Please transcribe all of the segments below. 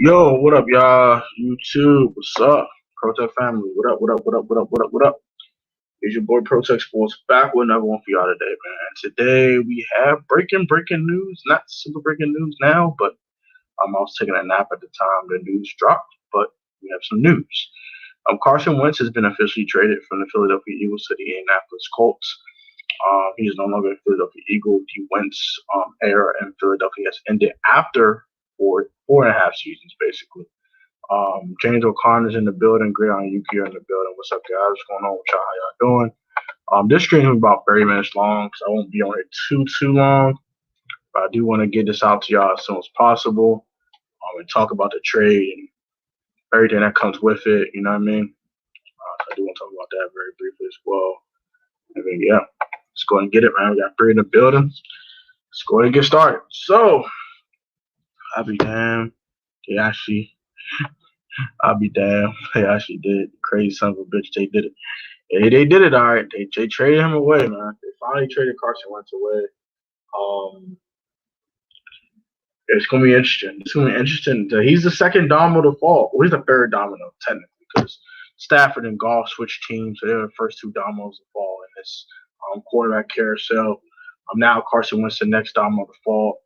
Yo, what up, y'all? YouTube, what's up? Protect family, what up, what up, what up, what up, what up, what up? It's your boy Protect Sports back with another one for y'all today, man. Today we have breaking news. Not super breaking news now, but I was taking a nap at the time the news dropped, but we have some news. Carson Wentz has been officially traded from the Philadelphia Eagles to the Indianapolis Colts. He is no longer a Philadelphia Eagle. The Wentz era in Philadelphia has ended after four and a half seasons, basically. James O'Connor's in the building. Great on Yuki in the building. What's up, guys? What's going on with y'all? How y'all doing? This stream is about 30 minutes long, so I won't be on it too long. But I do want to get this out to y'all as soon as possible and talk about the trade and everything that comes with it. You know what I mean? So I do want to talk about that very briefly as well. And then, yeah, let's go ahead and get it, man. We got three in the building. Let's go ahead and get started. So, I'll be damned. I'll be damned. They actually did it. Crazy son of a bitch. They did it. They did it all right. They traded him away, man. They finally traded Carson Wentz away. Um, it's gonna be interesting. It's gonna be interesting. He's the second domino to fall. Well, he's the third domino technically because Stafford and Goff switched teams, so they're the first two dominoes to fall in this quarterback carousel. Now Carson Wentz the next domino to fall.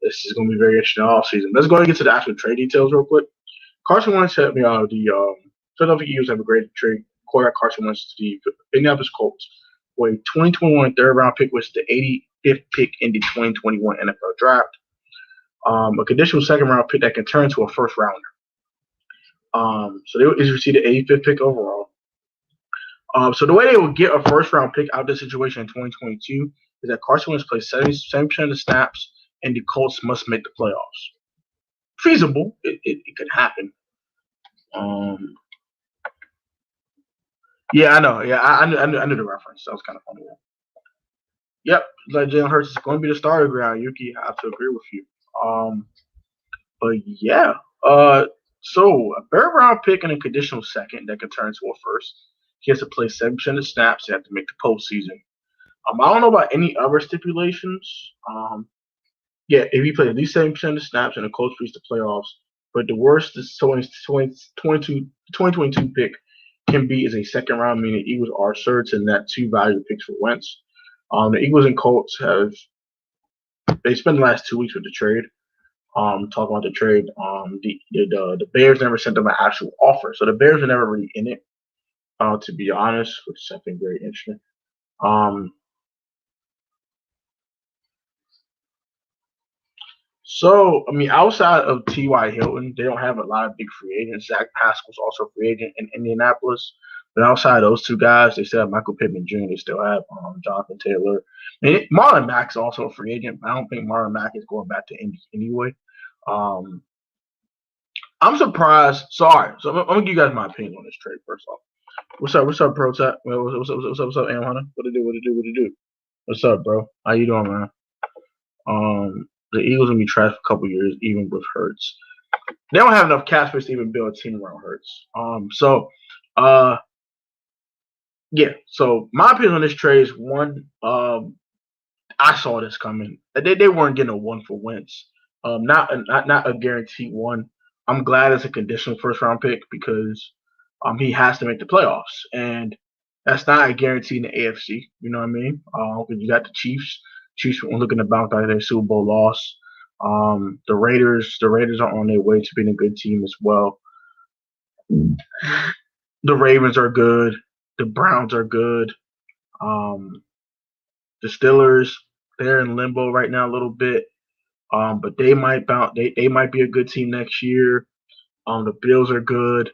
This is gonna be very interesting all season. Let's go ahead and get to the actual trade details real quick. Carson Wentz had me on the Philadelphia Eagles have a great trade. Quarterback Carson Wentz to the Indianapolis Colts for a 2021 third round pick, which is the 85th pick in the 2021 NFL draft. A conditional second round pick that can turn into a first rounder. So they received the 85th pick overall. So the way they would get a first round pick out of this situation in 2022 is that Carson Wentz plays 70% of the snaps, and the Colts must make the playoffs. Feasible. It could happen. Yeah, I know. Yeah, I knew the reference. That was kind of funny. Yep, like Jalen Hurts is going to be the starter ground. Yuki, I have to agree with you. But yeah. So a third round pick and a conditional second that can turn to a first. He has to play 7% of snaps. They have to make the postseason. I don't know about any other stipulations. Yeah, if he plays at least 7% of the snaps and the Colts reach the playoffs, but the worst this 2022 pick can be is a second round, meaning the Eagles are certain that two valuable picks for Wentz. The Eagles and Colts they spent the last 2 weeks with the trade. Talking about the trade. The Bears never sent them an actual offer, so the Bears were never really in it. To be honest, which is I think very interesting. So, I mean, outside of T.Y. Hilton, they don't have a lot of big free agents. Zach Pascal's also a free agent in Indianapolis. But outside of those two guys, they still have Michael Pittman Jr. They still have Jonathan Taylor. Marlon Mack is also a free agent. But I don't think Marlon Mack is going back to Indy anyway. I'm surprised. Sorry. So I'm going to give you guys my opinion on this trade first off. What's up, Protect? What's up, Am Hunter? What it do? What's up, bro? How you doing, man? The Eagles gonna be trash for a couple years, even with Hurts. They don't have enough cap space to even build a team around Hurts. Yeah. So my opinion on this trade is one. I saw this coming. They weren't getting a one for Wentz. Not a guaranteed one. I'm glad it's a conditional first round pick because he has to make the playoffs, and that's not a guarantee in the AFC. You know what I mean? Because you got the Chiefs. Chiefs were looking to bounce out of their Super Bowl loss. The Raiders are on their way to being a good team as well. The Ravens are good. The Browns are good. The Steelers, they're in limbo right now a little bit. But they might bounce. They might be a good team next year. The Bills are good.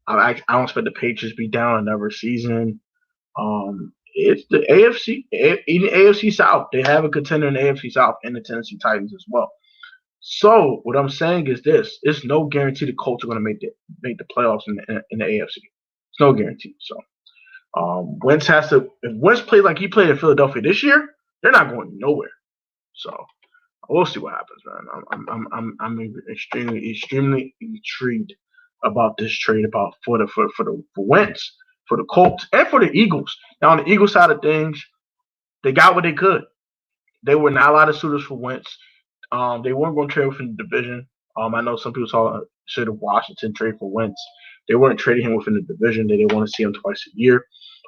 I don't expect the Patriots to be down another season. It's the AFC, in the AFC South. They have a contender in the AFC South and the Tennessee Titans as well. So what I'm saying is this: it's no guarantee the Colts are going to make the playoffs in the AFC. It's no guarantee. So Wentz has to. If Wentz played like he played in Philadelphia this year, they're not going nowhere. So we'll see what happens, man. I'm extremely intrigued about this trade for Wentz, for the Colts, and for the Eagles. Now on the Eagles side of things, they got what they could. They were not a lot of suitors for Wentz. They weren't going to trade within the division. I know some people saw should have Washington trade for Wentz. They weren't trading him within the division. They didn't want to see him twice a year.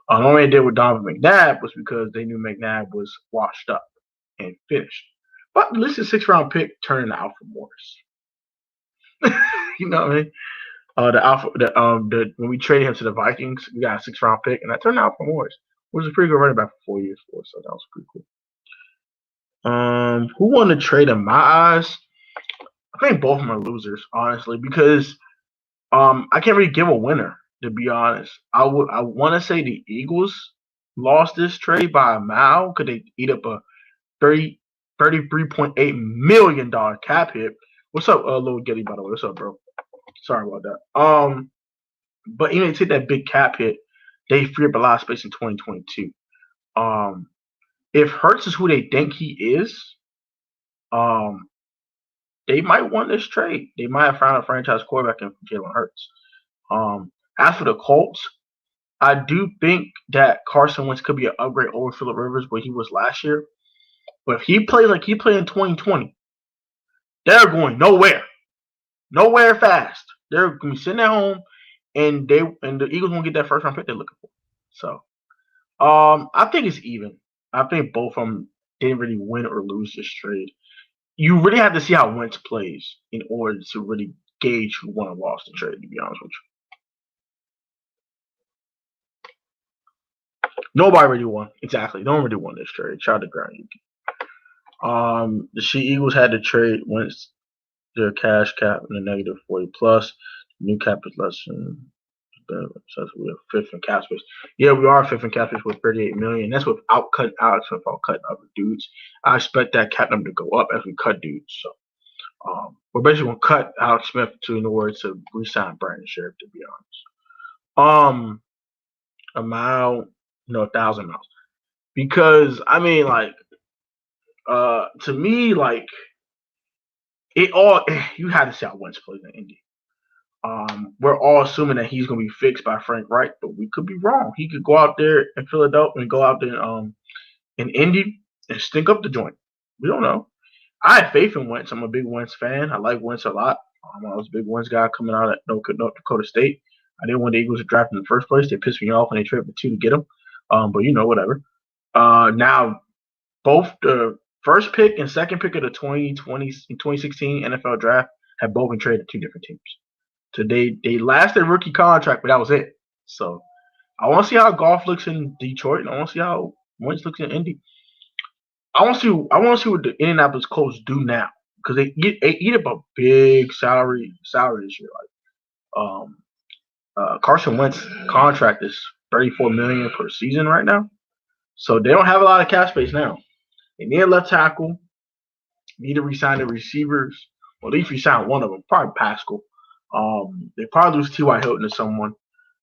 The only they did with Donovan McNabb was because they knew McNabb was washed up and finished. But at least a 6th-round pick turning out for Morris. You know what I mean? When we traded him to the Vikings, we got a 6th-round pick, and that turned out for Morris, which was a pretty good running back for 4 years for us. So that was pretty cool. Who won the trade in my eyes? I think both of them are losers, honestly, because I can't really give a winner, to be honest. I want to say the Eagles lost this trade by a mile because they eat up a $33.8 million cap hit. What's up, Lil Getty, by the way? What's up, bro? Sorry about that. But even if they take that big cap hit, they free up a lot of space in 2022. If Hurts is who they think he is, they might want this trade. They might have found a franchise quarterback in Jalen Hurts. As for the Colts, I do think that Carson Wentz could be an upgrade over Phillip Rivers where he was last year. But if he plays like he played in 2020, they're going nowhere fast. They're going to be sitting at home, and the Eagles won't get that 1st-round pick they're looking for. So, I think it's even. I think both of them didn't really win or lose this trade. You really have to see how Wentz plays in order to really gauge who won or lost the trade, to be honest with you. Nobody really won. Exactly. No one really won this trade. Shout out to Grant. The Eagles had to trade Wentz their cash cap in the negative 40 plus. New cap is less than so we have 5th in cap space. Yeah, we are 5th in cap space with 38 million. That's without cutting Alex Smith, without cutting other dudes. I expect that cap number to go up as we cut dudes. So we're basically gonna cut Alex Smith in order to re-sign Brandon Sheriff, to be honest. A mile, 1,000 miles. Because I mean, like, to me, like, you had to see how Wentz plays in Indy. We're all assuming that he's going to be fixed by Frank Reich, but we could be wrong. He could go out there in Philadelphia and go out there in Indy and stink up the joint. We don't know. I have faith in Wentz. I'm a big Wentz fan. I like Wentz a lot. I was a big Wentz guy coming out of North Dakota State. I didn't want the Eagles to draft him in the first place. They pissed me off when they traded for 2 to get him. But whatever. Now, both the first pick and second pick of the 2016 NFL draft have both been traded to 2 different teams. So they lasted rookie contract, but that was it. So I want to see how Goff looks in Detroit, and I want to see how Wentz looks in Indy. I want to see what the Indianapolis Colts do now because they eat up a big salary this year. Like Carson Wentz contract is $34 million per season right now, so they don't have a lot of cap space now. They need a left tackle. Need to resign the receivers. Or at least resign one of them, probably Pascal. They probably lose T.Y. Hilton to someone.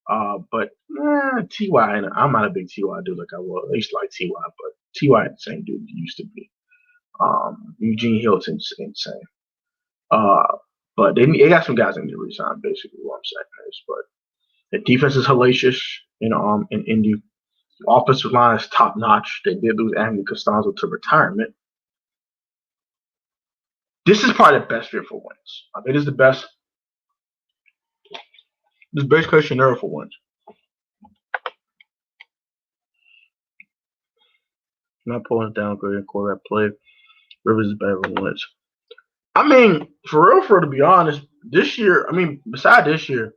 But T.Y., I'm not a big T.Y. dude like I was. I used to like T.Y., but T.Y. ain't the same dude he used to be. Eugene Hilton's insane. But they got some guys that need to resign, basically, what I'm saying is. But the defense is hellacious, in Indy. The offensive line is top notch. They did lose Anthony Costanzo to retirement. This is probably the best fit for Wentz. I think it's the best. This best case scenario for Wentz. I'm not pulling it down, great quarterback play. Rivers is better than Wentz. I mean, for real, to be honest, this year, beside this year,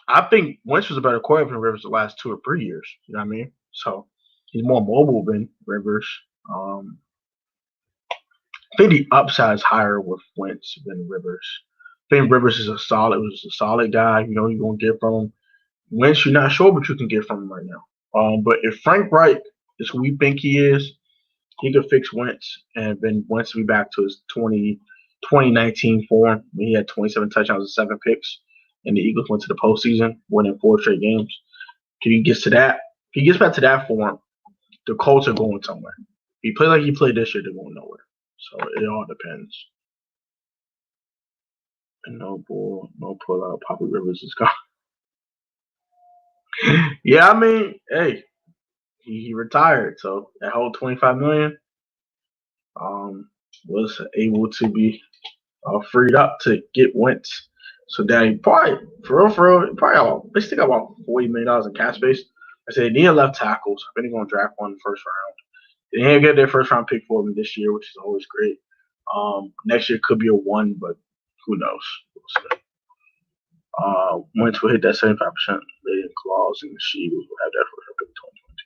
I think Wentz was a better quarterback than Rivers the last 2 or 3 years. You know what I mean? So he's more mobile than Rivers. I think the upside is higher with Wentz than Rivers. I think Rivers is a solid guy. You're gonna get from him. Wentz, you're not sure what you can get from him right now. But if Frank Reich is who we think he is, he could fix Wentz, and then Wentz will be back to his 2019 form. He had 27 touchdowns and 7 picks, and the Eagles went to the postseason, winning 4 straight games. If he gets back to that form, the Colts are going somewhere. If he plays like he played this year, they're going nowhere. So it all depends. And no pull out. Poppy Rivers is gone. Yeah, hey, he retired, so that whole $25 million was able to be freed up to get Wentz. So that he probably, for real, probably they still got about $40 million in cap space. I said they need left tackles. I think they're going to draft one in the first round. They didn't get their first round pick for them this year, which is always great. Next year could be a one, but who knows? We'll see. Wentz will hit that 75% rating clause, and the Eagles will have that first round pick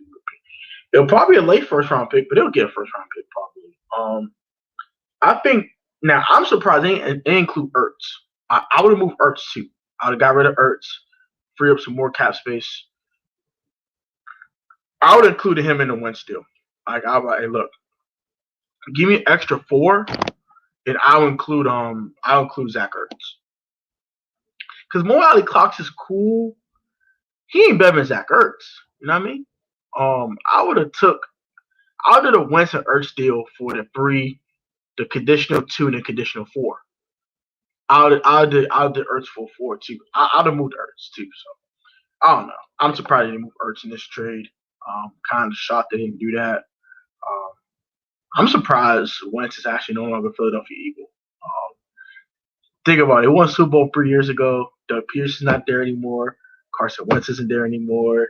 2022. It'll probably be a late first round pick, but they'll get a first round pick probably. I think now I'm surprised they didn't include Ertz. I would have moved Ertz too. I would have got rid of Ertz, free up some more cap space. I would have included him in the Wentz deal. Like I was like, hey, look, give me an extra 4, and I'll include Zach Ertz. Because Mo Alley Cox is cool. He ain't better than Zach Ertz. You know what I mean? I would have a Wentz and Ertz deal for the 3, the conditional 2, and the conditional 4. I'll do Ertz for 4 too. I'd have moved Ertz too. So I don't know. I'm surprised they didn't move Ertz in this trade. Kind of shocked they didn't do that. I'm surprised Wentz is actually no longer a Philadelphia Eagle. Think about it. It won Super Bowl 3 years ago. Doug Peterson's not there anymore. Carson Wentz isn't there anymore.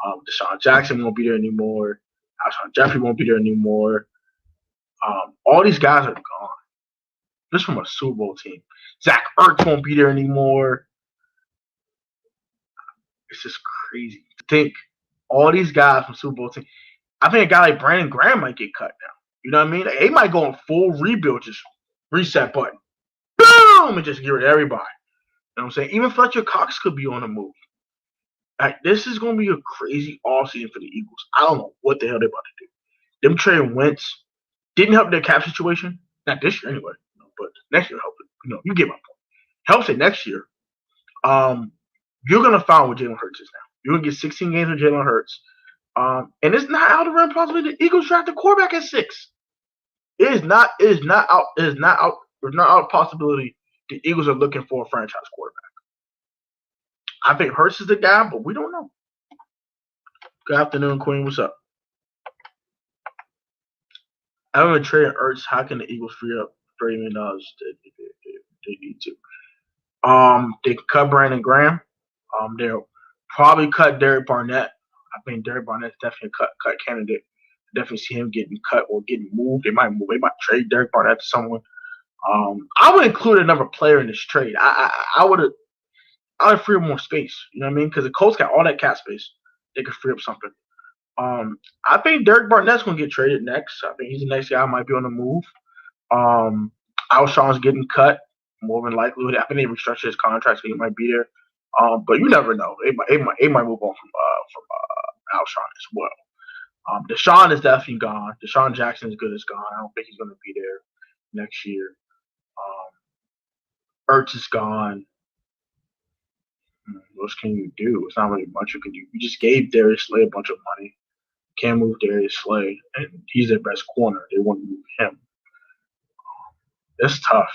Deshaun Jackson won't be there anymore. Alshon Jeffrey won't be there anymore. All these guys are gone. Just from a Super Bowl team. Zach Ertz won't be there anymore. It's just crazy to think all these guys from Super Bowl team. I think a guy like Brandon Graham might get cut now. You know what I mean? Like, they might go on full rebuild, just reset button. Boom! And just get rid of everybody. You know what I'm saying? Even Fletcher Cox could be on the move. Like, this is going to be a crazy offseason for the Eagles. I don't know what the hell they're about to do. Them trading Wentz didn't help their cap situation. Not this year anyway, but next year helped it. You get my point. Helps it next year. You're going to find what Jalen Hurts is now. You're going to get 16 games with Jalen Hurts. And it's not out of the realm possibility the Eagles draft a quarterback at 6. It is not out of possibility the Eagles are looking for a franchise quarterback. I think Hurts is the guy, but we don't know. Good afternoon, Queen. What's up? I haven't traded Hurts. How can the Eagles free up $30 million they need to? They can cut Brandon Graham. They'll probably cut Derek Barnett. I think Derek Barnett's definitely a cut candidate. Definitely see him getting cut or getting moved. They might trade Derek Barnett to someone. I would include another player in this trade. I would free up more space. You know what I mean? Because the Colts got all that cap space. They could free up something. I think Derek Barnett's going to get traded next. I think he's the next guy might be on the move. Alshon's getting cut more than likely. I think they restructured his contract, so he might be there. But you never know. They might move on from Alshon as well. Deshaun is definitely gone. Deshaun Jackson is good as gone. I don't think he's going to be there next year. Ertz is gone. What else can you do? It's not really much you can do. You just gave Darius Slay a bunch of money. Can't move Darius Slay, and he's their best corner. They want to move him. It's tough.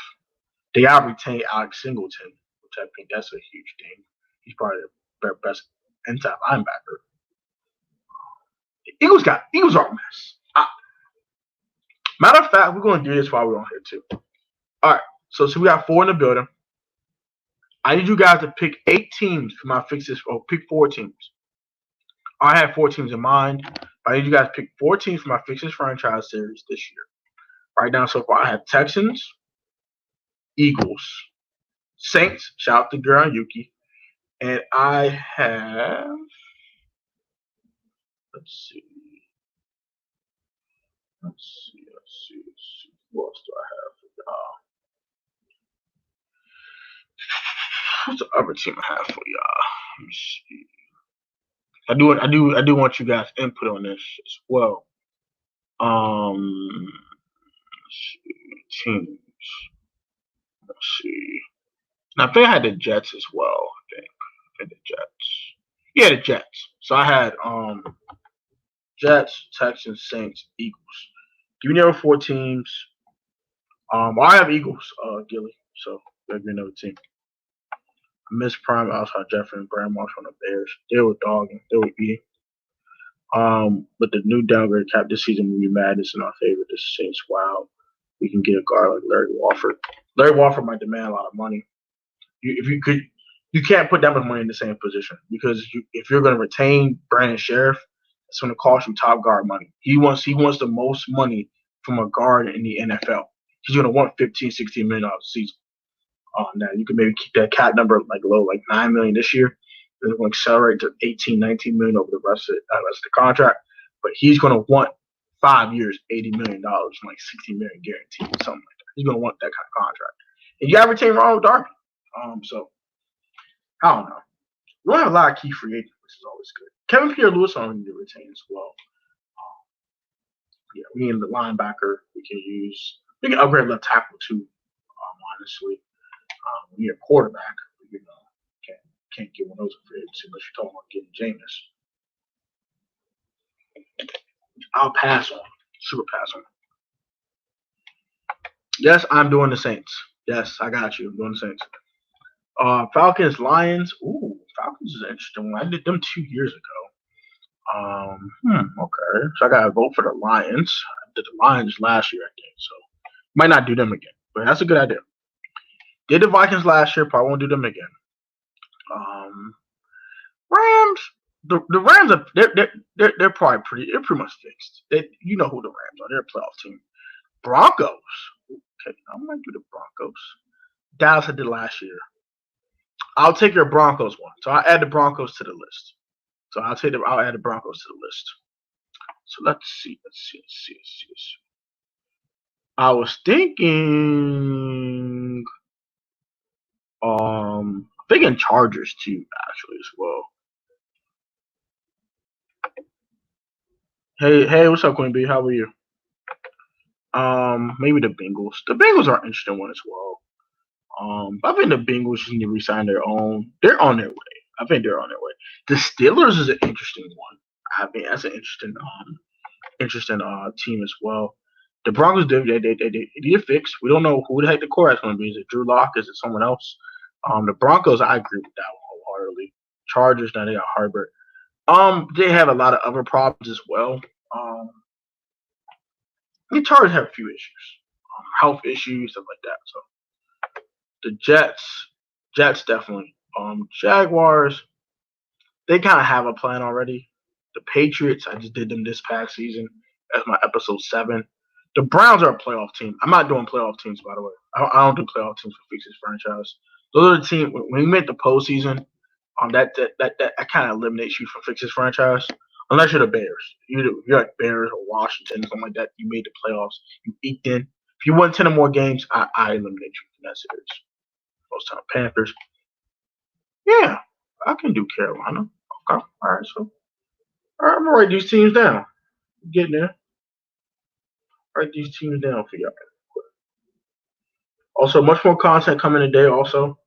They got retain Alex Singleton, which I think that's a huge thing. He's probably their best inside linebacker. The Eagles are a mess. Matter of fact, we're going to do this while we're on here too. All right, so we got 4 in the building. I need you guys to pick 8 teams for my fixes, or pick 4 teams. I have 4 teams in mind. I need you guys to pick 4 teams for my fixes franchise series this year. Right now, so far, I have Texans, Eagles, Saints. Shout out to Gurren Yuki, and I have. Let's see. What else do I have for y'all? What's the other team I have for y'all? Let me see. I do want you guys input on this as well. Teams. Let's see. Now, I think I had the Jets as well. I think the Jets. Yeah, the Jets. So I had Jets, Texans, Saints, Eagles. Give me the other 4 teams. I have Eagles, Gilly. So give me another team. I missed Prime, Alshon Jeffrey, and Brand Marshall on the Bears. They were dogging. They were eating. But the new downgrade cap this season will be madness in our favor. This Saints, wow. We can get a guard like Larry Walford. Larry Warford might demand a lot of money. If you could, you can't put that much money in the same position because if you're going to retain Brandon Sheriff, it's going to cost you top guard money. He wants the most money from a guard in the NFL. He's going to want 15, $16 million a season. Now you can maybe keep that cap number like low, like 9 million this year. Then it's going to accelerate to 18, 19 million over the rest of the contract. But he's going to want 5 years, $80 million, like 60 million guaranteed, something like that. He's going to want that kind of contract. And you got to retain Ronald Darby. So I don't know. We don't have a lot of key free agents, which is always good. Kevin Pierre-Louis I need to retain as well. Yeah, we need the linebacker we can use. We can upgrade left tackle too. Honestly, we need a quarterback. You know, can't get one of those in free agency unless you're talking about getting Jameis. I'll pass on. Super pass on. Yes, I'm doing the Saints. Yes, I got you. I'm doing the Saints. Falcons, Lions. Ooh, Falcons is an interesting one. I did them 2 years ago. Okay. So I got to vote for the Lions. I did the Lions last year, I think. So might not do them again, but that's a good idea. Did the Vikings last year, probably won't do them again. Rams. The Rams are they're probably pretty much fixed. You know who the Rams are. They're a playoff team. Broncos. Okay, I'm gonna do the Broncos. Dallas I did last year. I'll take your Broncos one. So I'll add the Broncos to the list. So I'll add the Broncos to the list. So let's see. I was thinking Chargers too, actually, as well. Hey, what's up, Queen B? How are you? Maybe the Bengals. The Bengals are an interesting one as well. I think the Bengals just need to resign their own. They're on their way. I think they're on their way. The Steelers is an interesting one. I mean, that's an interesting team as well. The Broncos, they need a fix. We don't know who the heck the quarterback's going to be. Is it Drew Lock? Is it someone else? The Broncos, I agree with that one wholeheartedly. Chargers, now they got Herbert. They have a lot of other problems as well. The Chargers have a few issues, health issues, stuff like that. So the Jets definitely. Jaguars, they kind of have a plan already. The Patriots, I just did them this past season. That's my episode 7. The Browns are a playoff team. I'm not doing playoff teams, by the way. I don't do playoff teams for Fix's franchise. Those are the teams when we make the postseason. That kind of eliminates you from Fix's franchise. Unless you're the Bears. You're like Bears or Washington, something like that. You made the playoffs. You eked in. If you win 10 or more games, I eliminate you from that series. Most time Panthers. Yeah, I can do Carolina. Okay. All right, so I'm gonna write these teams down. Getting there. Write these teams down for y'all. Also, much more content coming today. Also,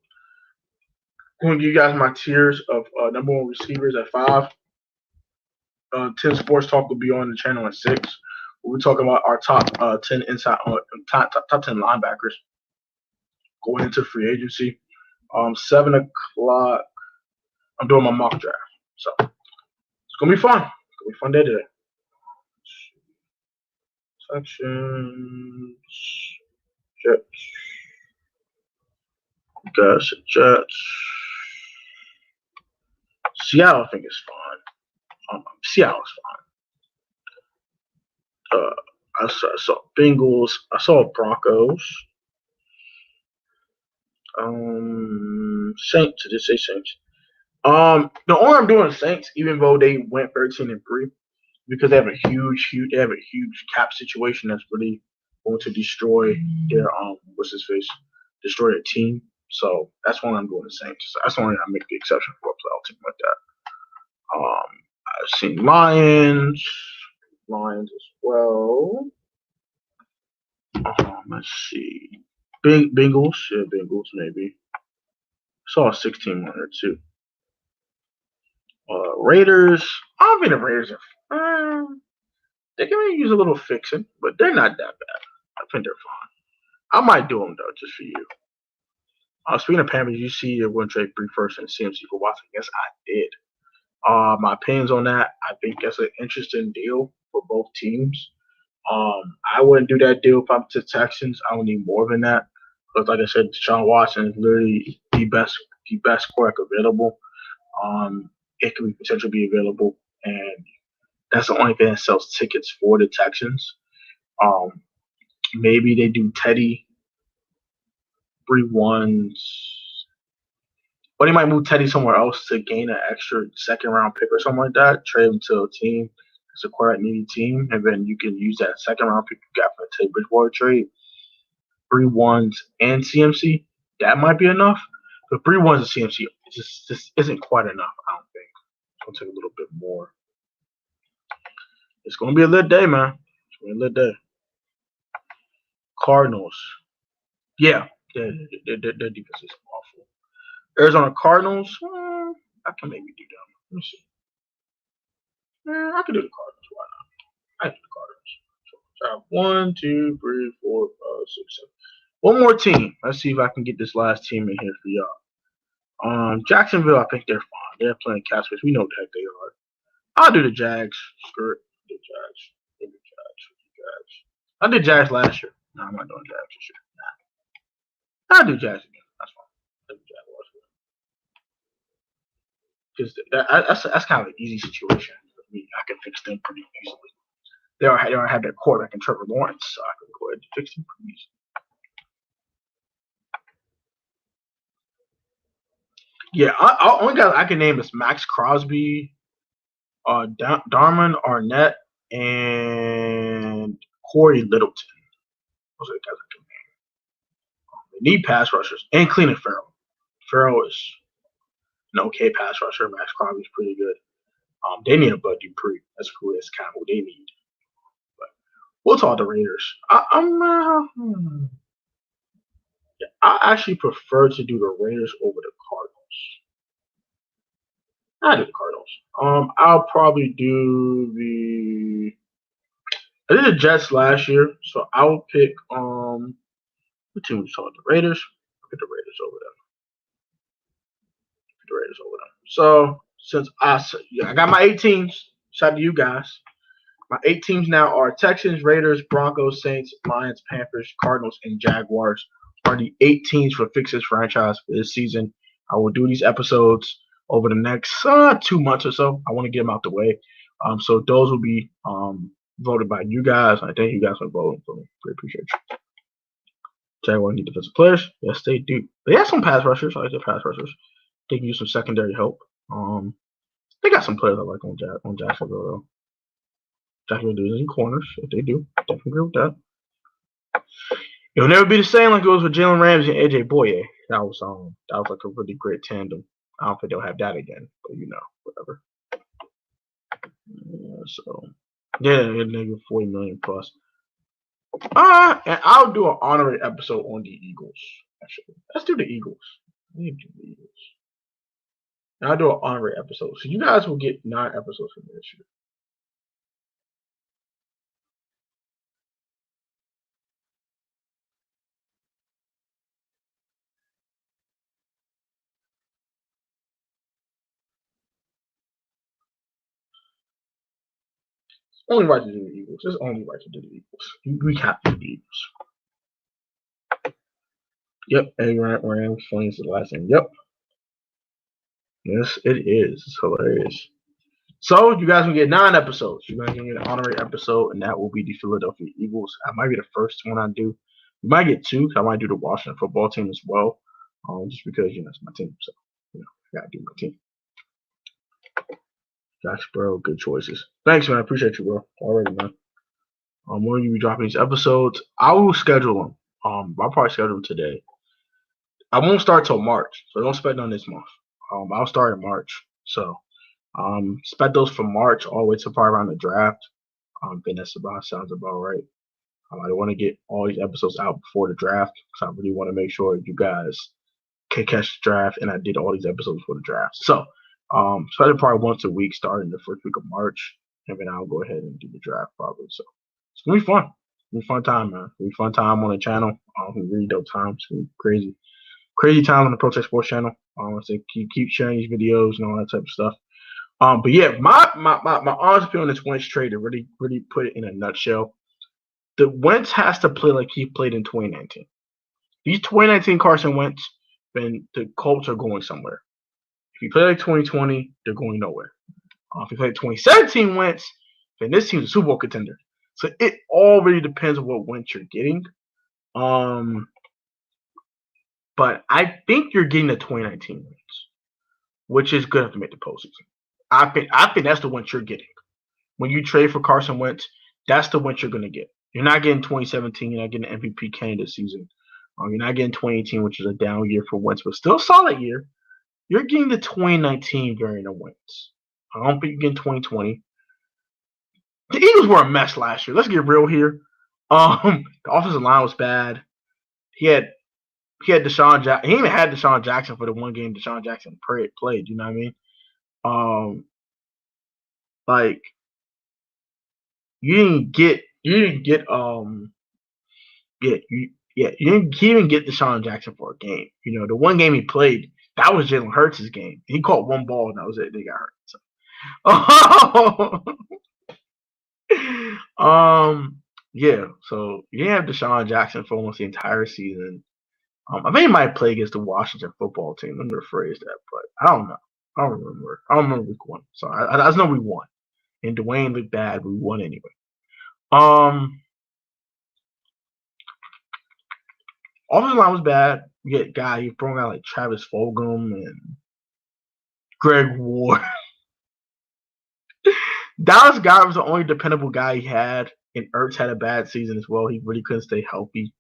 I'm gonna give you guys my tiers of number 1 receivers at 5. 10 Sports Talk will be on the channel at 6. We'll be talking about our top 10 inside top 10 linebackers going into free agency. 7 o'clock. I'm doing my mock draft, so it's gonna be fun. It's gonna be a fun day today. Sections. Jets. Jets. Seattle, I think is fine. Seattle's fine. I saw Bengals. I saw Broncos. Saints. Did it say Saints? The only I'm doing Saints, even though they went 13-3, because they have a huge cap situation that's really going to destroy their destroy their team. So that's why I'm doing the Saints. That's the only I make the exception for a playoff team like that. I've seen Lions as well. Let's see. Bengals. Yeah, Bengals maybe. Saw a 16-1 too. Raiders. I don't think the Raiders are. They can maybe use a little fixing, but they're not that bad. I think they're fine. I might do them though, just for you. Speaking of Panthers, you see you're going to trade Bree first and CMC for Watson. Yes, I did. My opinions on that, I think that's an interesting deal for both teams. I wouldn't do that deal if I'm to Texans. I would need more than that. But like I said, Deshaun Watson is literally the best quarterback available. It could potentially be available, and that's the only thing that sells tickets for the Texans. Um, Maybe they do Teddy 3-1s, or they might move Teddy somewhere else to gain an extra second round pick or something like that. Trade him to a team that's a quarterback needy team, and then you can use that second round pick you got from the Teddy Bridgewater trade. 3-1s and CMC, that might be enough. But 3-1s and CMC just isn't quite enough, I don't think. It's gonna take a little bit more. It's gonna be a lit day, man. It's gonna be a lit day. Cardinals. Yeah, their defense is awful. Arizona Cardinals. I can maybe do them. Let me see. I can do the Cardinals. Why not? I can do the Cardinals. So I have 1, 2, 3, 4, 5, 6, 7. One more team. Let's see if I can get this last team in here for y'all. Jacksonville, I think they're fine. They're playing cap space. We know what the heck they are. I'll do the Jags. Screw it. Do the Jags. Do the Jags. Do the Jags. I did Jags last year. No, I'm not doing Jags this year. Nah. I'll do Jags again. That's fine. I'll do Jaguars. Because that's kind of an easy situation for me. I can fix them pretty easily. They don't have their quarterback in Trevor Lawrence, so I can go ahead and fix them pretty easily. Yeah, only guys I can name is Max Crosby, Darman Arnett, and Corey Littleton. Those are the guys I can name. They need pass rushers and Cleveland Farrell. Farrell is an okay pass rusher. Max Crosby is pretty good. They need a Bud Dupree. That's who is kind of what they need. But we'll talk the Raiders. I actually prefer to do the Raiders over the Cardinals. I do the Cardinals. I'll probably do the. I did the Jets last year, so I will pick. What team we saw? The Raiders. I'll pick the Raiders over them. The Raiders over them. So since I got my 8 teams. Shout out to you guys. My 8 teams now are Texans, Raiders, Broncos, Saints, Lions, Panthers, Cardinals, and Jaguars. Are the 8 teams for Fix This franchise for this season. I will do these episodes over the next 2 months or so. I want to get them out the way. So those will be voted by you guys. I thank you guys for voting for me. Really appreciate you. Jaguars need defensive players. Yes, they do. They have some pass rushers. I like their pass rushers. They can use some secondary help. They got some players I like on Jacksonville though. Jacksonville does any corners. If they do, definitely agree with that. It'll never be the same like it was with Jalen Ramsey and AJ Boye. That was like a really great tandem. I don't think they'll have that again, but whatever. Yeah, so negative 40 million plus. And I'll do an honorary episode on the Eagles. Actually, let's do the Eagles. And I'll do an honorary episode. So you guys will get 9 episodes from this year. Only right to do the Eagles. It's only right to do the Eagles. We have to do the Eagles. Yep, Rams Flames is the last name. Yep. Yes, it is. It's hilarious. So you guys will get 9 episodes. You're going to get an honorary episode, and that will be the Philadelphia Eagles. I might be the first one I do. You might get 2, because I might do the Washington football team as well. Just because it's my team. So I gotta do my team. Jacksboro, good choices. Thanks, man. I appreciate you, bro. Already, man. When will you be dropping these episodes? I will schedule them. I'll probably schedule them today. I won't start till March, so don't expect none this month. I'll start in March. So expect those from March all the way to probably around the draft. Then sounds about right. I want to get all these episodes out before the draft because I really want to make sure you guys can catch the draft, and I did all these episodes before the draft. So especially probably once a week starting the first week of March, and then I'll go ahead and do the draft probably. So it's gonna be fun. It's gonna be a fun time, man. It's gonna be a fun time on the channel. Really dope time. It's gonna be crazy time on the Pro Tech Sports channel. So keep sharing these videos and all that type of stuff. But yeah, my honest opinion on this Wentz trade to really put it in a nutshell. The Wentz has to play like he played in 2019. These 2019 Carson Wentz, then the Colts are going somewhere. If you play like 2020, they're going nowhere. If you play 2017 Wentz, then this team's a Super Bowl contender. So it all really depends on what Wentz you're getting. But I think you're getting the 2019 Wentz, which is good enough to make the postseason. I think that's the Wentz you're getting. When you trade for Carson Wentz, that's the Wentz you're going to get. You're not getting 2017. You're not getting an MVP candidate season. You're not getting 2018, which is a down year for Wentz, but still a solid year. You're getting the 2019 variant of Wentz. I don't think you're getting 2020. The Eagles were a mess last year. Let's get real here. The offensive line was bad. He had Deshaun Jackson. He even had Deshaun Jackson for the one game Deshaun Jackson played. You know what I mean? Like you didn't get you didn't even get Deshaun Jackson for a game. You know, the one game he played, that was Jalen Hurts' game. He caught one ball and that was it. They got hurt. So. Yeah, so you didn't have Deshaun Jackson for almost the entire season. I think he might play against the Washington football team. Let me rephrase that, but I don't know. I don't remember week one. So I just know we won. And Dwayne looked bad, but we won anyway. Offensive line was bad. You get guy you throwing out like Travis Fulgham and Greg Ward. Dallas Goedert was the only dependable guy he had, and Ertz had a bad season as well. He really couldn't stay healthy.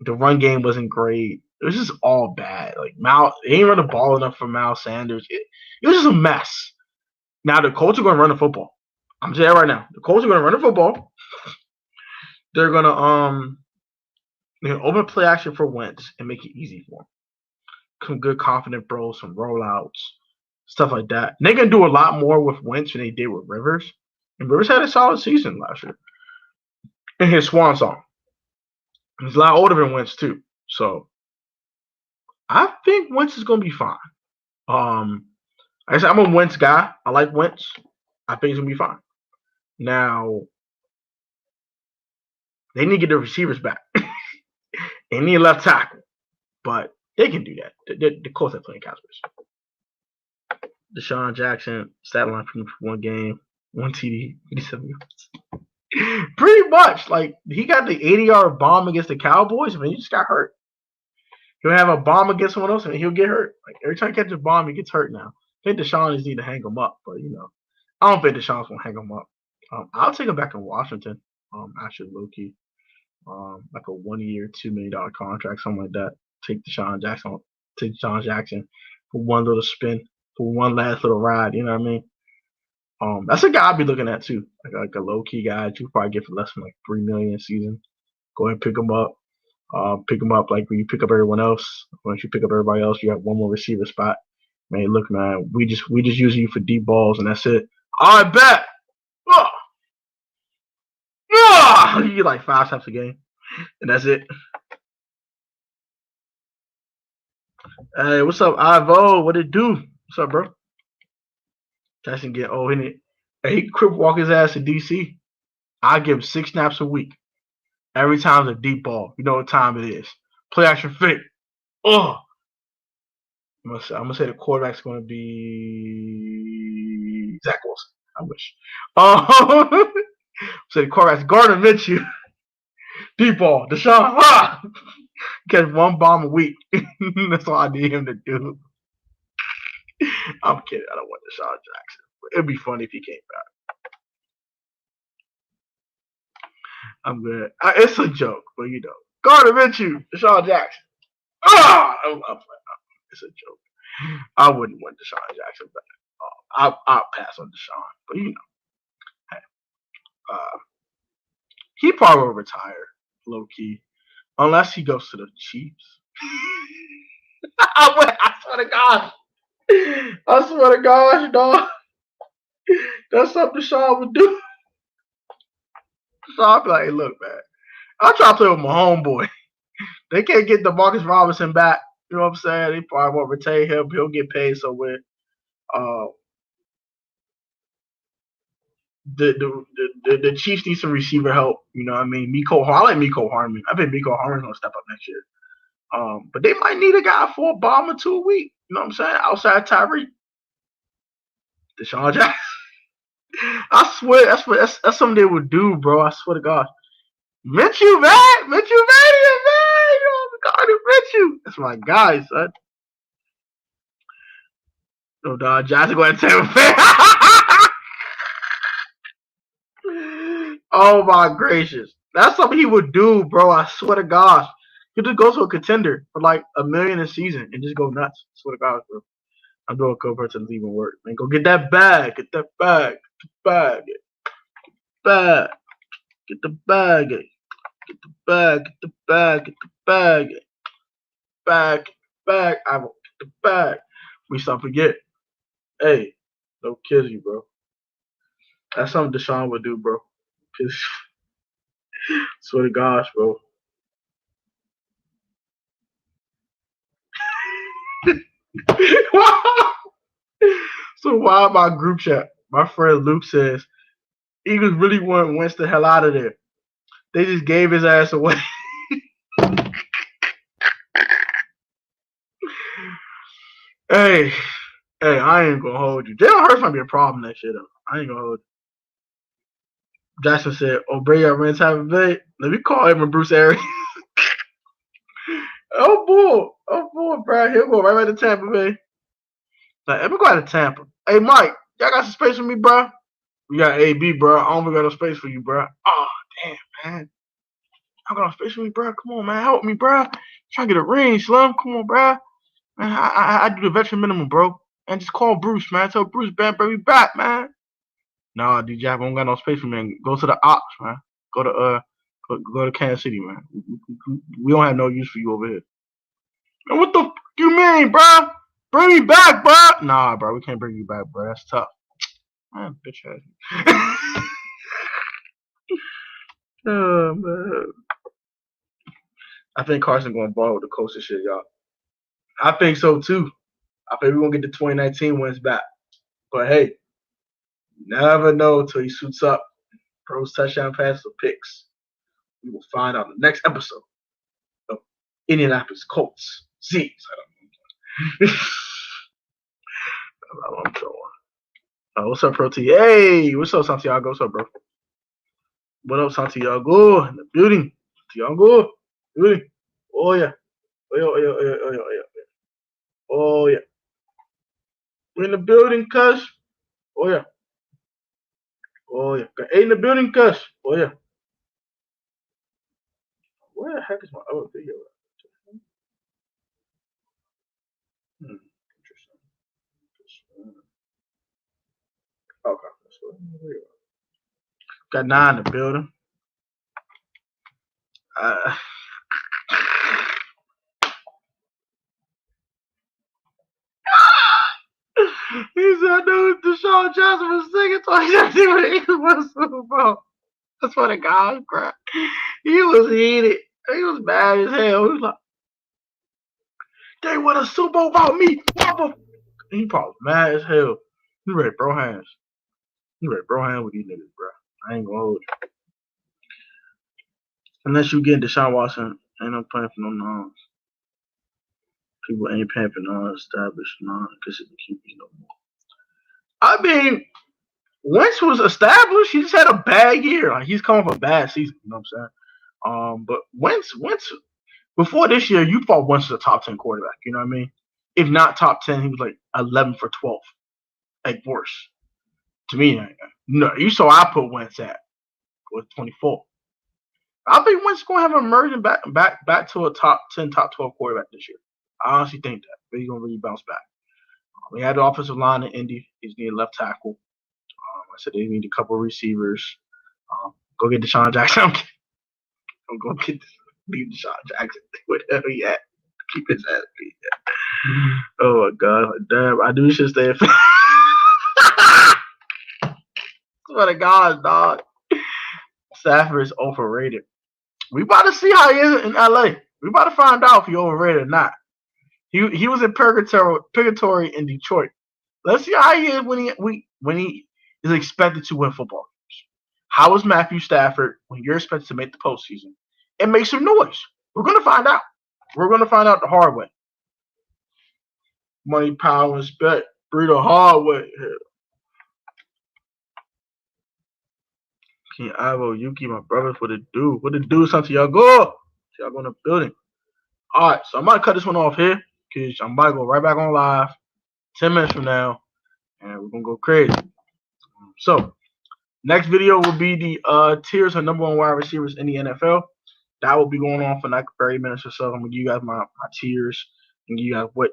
The run game wasn't great. It was just all bad. Like they ain't run the ball enough for Miles Sanders. It was just a mess. Now the Colts are going to run the football. I'm saying right now, the Colts are going to run the football. They're going to open play action for Wentz and make it easy for him. Some good confident throws, some rollouts, stuff like that. And they're going to do a lot more with Wentz than they did with Rivers. And Rivers had a solid season last year in his swan song. He's a lot older than Wentz too. So I think Wentz is going to be fine. I said I'm a Wentz guy. I like Wentz. I think he's going to be fine. Now, they need to get the receivers back. They need a left tackle. But they can do that. The Colts are playing Cowboys. Deshaun Jackson, stat line for one game, 1 TD, 87 yards. Pretty much. Like, he got the 80-yard bomb against the Cowboys, and he just got hurt. He'll have a bomb against someone else, and he'll get hurt. Like, every time he catches a bomb, he gets hurt now. I think Deshaun just need to hang him up, but, I don't think Deshaun's going to hang him up. I'll take him back in Washington, actually, low-key. Like a 1 year, $2 million contract, something like that. Take Deshaun Jackson for one little spin, for one last little ride, you know what I mean? That's a guy I'd be looking at too. Like a low-key guy you probably get for less than like $3 million a season. Go ahead and pick him up. Pick him up like when you pick up everyone else. Once you pick up everybody else, you have one more receiver spot. Man, look, man, we just use you for deep balls and that's it. I bet. You get like 5 snaps a game, and that's it. Hey, what's up, Ivo? What it do? What's up, bro? Jackson get in it. Hey, he crip walk his ass to DC. I give him 6 snaps a week. Every time it's a deep ball. You know what time it is. Play action fake. I'm gonna say the quarterback's gonna be Zach Wilson. I wish. So the quarterback's Gardner Minshew. Deep ball. Deshaun. Catch one bomb a week. That's all I need him to do. I'm kidding. I don't want Deshaun Jackson. But it'd be funny if he came back. I'm good. It's a joke, but Gardner Minshew, Deshaun Jackson. It's a joke. I wouldn't want Deshaun Jackson back. I'll pass on Deshaun, but hey, he probably will retire low key, unless he goes to the Chiefs. I swear to gosh, dog. That's something Deshaun would do. So I'll be like, hey, look, man, I'll try to play with my homeboy. They can't get DeMarcus Robinson back. You know what I'm saying? They probably won't retain him. He'll get paid somewhere. the Chiefs need some receiver help. You know what I mean? I like Miko Harmon. I think Miko Harmon's gonna step up next year. But they might need a guy for a bomb or 2 a week. You know what I'm saying? Outside Tyreek, Deshaun Jackson. I swear that's something they would do, bro. I swear to God. Minshew, man. Minshew, man. You know, God, Minshew. That's my guy, son. No, dog. Jackson going to Tampa Bay. Oh, my gracious. That's something he would do, bro. I swear to God. He'll just go to a contender for like $1 million a season and just go nuts. I swear to God, bro. I'm doing compared to even work. Man, go get that bag. Get that bag. Get the bag. Bag. Get the bag. Get the bag. Get the bag. Get the bag. Bag. Bag. I will get the bag. We stop forget. Hey, no kidding, bro. That's something Deshaun would do, bro. Cause swear to gosh, bro. So why my group chat? My friend Luke says Eagles really want Wentz the hell out of there. They just gave his ass away. Hey, I ain't gonna hold you. Jalen Hurts might be a problem next year, though. I ain't gonna hold you. Jackson said, "Oh, Brady ran Tampa Bay. Let me call him Bruce Arians." Oh boy, bro. He'll go right back to Tampa Bay. Like, let me go out to Tampa. Hey, Mike, y'all got some space for me, bro? We got AB, bro. I don't got no space for you, bro. Oh, damn, man. I got no space for me, bro. Come on, man. Help me, bro. Trying to get a ring, Slim. Come on, bro. Man, I do the veteran minimum, bro. And just call Bruce, man. Tell Bruce, man, bring me back, man. Nah, DJ, I don't got no space for me, man. Go to the ops, man. Go to Kansas City, man. We don't have no use for you over here. Man, what the f you mean, bro? Bring me back, bro. Nah, bro, we can't bring you back, bro. That's tough. Man, bitch ass. Oh, man. I think Carson going to ball with the Colts and shit, y'all. I think so, too. I think we're going to get the 2019 wins back. But, hey, you never know until he suits up. Pros, touchdown passes, or picks. We will find out in the next episode of Indianapolis Colts. Z. What's up, Pro T? Hey, what's up, Santiago? What's up, bro? What up, Santiago? In the building. Santiago. Building. Oh, yeah. Oh, yeah. We're in the building, cuz. Oh, yeah. Oh, yeah. Hey, in the building, cuz. Oh, yeah. Where the heck is my other video? Interesting. Okay. Got 9 in the building. He said, I know Deshaun Johnson was singing 2017 when the Eagles won Super Bowl. That's what the guy was crying. He was heated. He was mad as hell. He was like, they won a Super Bowl about me. He probably mad as hell. He ready to bro hands. He ready to bro hands with these niggas, bro. I ain't gonna hold you. Unless you get Deshaun Watson, ain't no playing for no nons. People ain't paying for non-established, non-consistent QBs no more. I mean, Wentz was established. He just had a bad year. Like, he's coming from a bad season. You know what I'm saying? But Wentz, before this year, you thought Wentz was a top 10 quarterback. You know what I mean? If not top 10, he was like 11 for 12. Like, worse. To me, no. You saw I put Wentz at with 24. I think Wentz is going to have an emerging back to a top 10, top 12 quarterback this year. I honestly think that. But he's going to really bounce back. We had the offensive line in Indy. He's needing left tackle. I said they need a couple of receivers. Go get Deshaun Jackson. I'm going to leave Deshaun Jackson. Whatever he at. Keep his ass beat. Oh, my God. Damn, I knew he should stay in Swear to God, dog. Stafford is overrated. We about to see how he is in LA. We about to find out if he's overrated or not. He was in purgatory in Detroit. Let's see how he is when he is expected to win football. How is Matthew Stafford when you're expected to make the postseason and make some noise? We're going to find out. We're going to find out the hard way. Money, power, and respect. Breed the hard way here. King Ivo, Yuki, my brothers, what it do? What it do, something y'all go? Y'all go in the building. Alright, so I'm about to cut this one off here because I'm about to go right back on live 10 minutes from now and we're gonna go crazy. So next video will be the tiers of number one wide receivers in the NFL. That will be going on for like 30 minutes or so. I'm gonna give you guys my tiers and give you guys what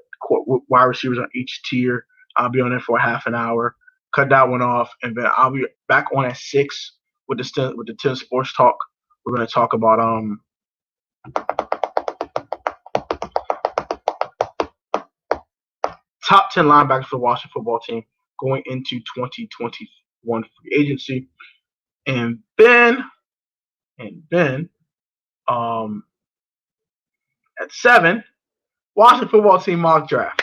wide receivers on each tier. I'll be on there for half an hour. Cut that one off, and then I'll be back on at 6 with the 10 sports talk. We're gonna talk about top 10 linebackers for the Washington football team going into 2021 free agency, and then at 7, Washington football team mock draft.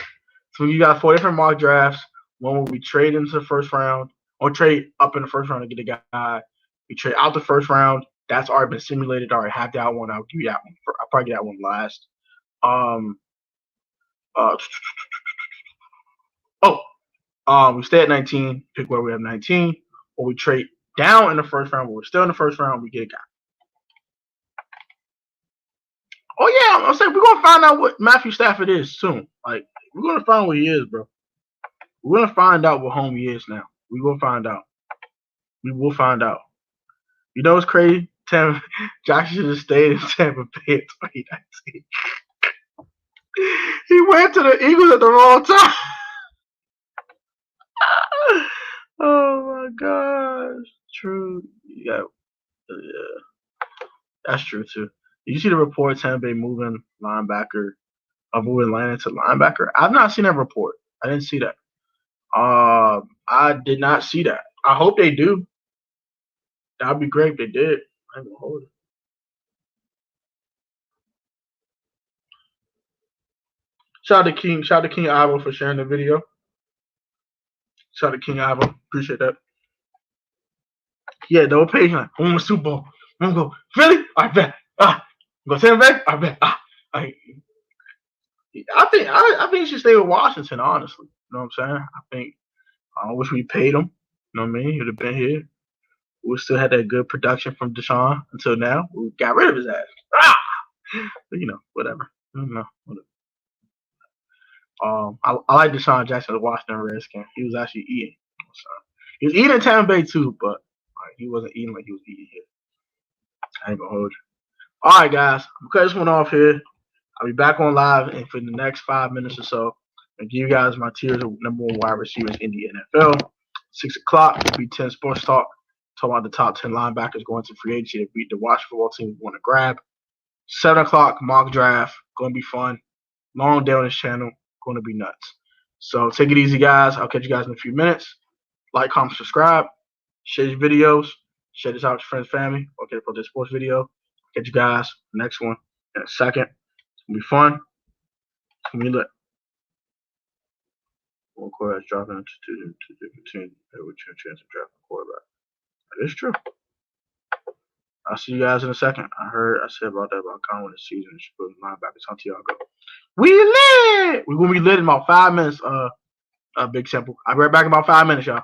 So you got 4 different mock drafts. One will be trade into the first round, or trade up in the first round to get a guy. We trade out the first round. That's already been simulated. I already have that one. I'll give you that one. I'll probably get that one last. We stay at 19. Pick where we have 19, or we trade down in the first round. But we're still in the first round. We get a guy. Oh yeah, I'm saying we're gonna find out what Matthew Stafford is soon. Like we're gonna find what he is, bro. We're gonna find out what homie is now. We will find out. We will find out. You know what's crazy? Josh should have stayed in Tampa Bay in 2019. He went to the Eagles at the wrong time. Oh my gosh. True. Yeah. That's true too. Did you see the report Tampa Bay moving linebacker, moving Landon to linebacker? I've not seen that report. I didn't see that. I did not see that. I hope they do. That'd be great if they did. I ain't gonna hold it. Shout out to King Ivo for sharing the video. Shout out to King Ivo. Appreciate that. Yeah, the old page like, I want a Super Bowl. I'm gonna go, Philly? I bet. Go Tampa Bay? I bet. I think he should stay with Washington, honestly. You know what I'm saying? I wish we paid him. You know what I mean? He would have been here. We still had that good production from Deshaun until now. We got rid of his ass. But, whatever. Whatever. I like Deshaun Jackson, the Washington Redskins. He was actually eating. So, he was eating in Tampa Bay too, but he wasn't eating like he was eating here. I ain't gonna hold you. All right, guys. I'm cutting this one off here. I'll be back on live and for the next 5 minutes or so. I'll give you guys my tiers of number one wide receivers in the NFL. 6 o'clock will be 10 Sports Talk. Talking about the top 10 linebackers going to free agency to beat the Washington football team we want to grab. 7 o'clock mock draft. Going to be fun. Long day on this channel. Going to be nuts. So take it easy, guys. I'll catch you guys in a few minutes. Like, comment, subscribe. Share your videos. Share this out with your friends, family. Okay, for this sports video. Catch you guys next one in a second. It's going to be fun. It's going to be lit. One quarterback dropping to different teams. With your chance of drafting a quarterback. That is true. I'll see you guys in a second. I said about that about Conway this season. Should put linebackers on Santiago. We lit! We're gonna be lit in about 5 minutes, Big Simple. I'll be right back in about 5 minutes, y'all.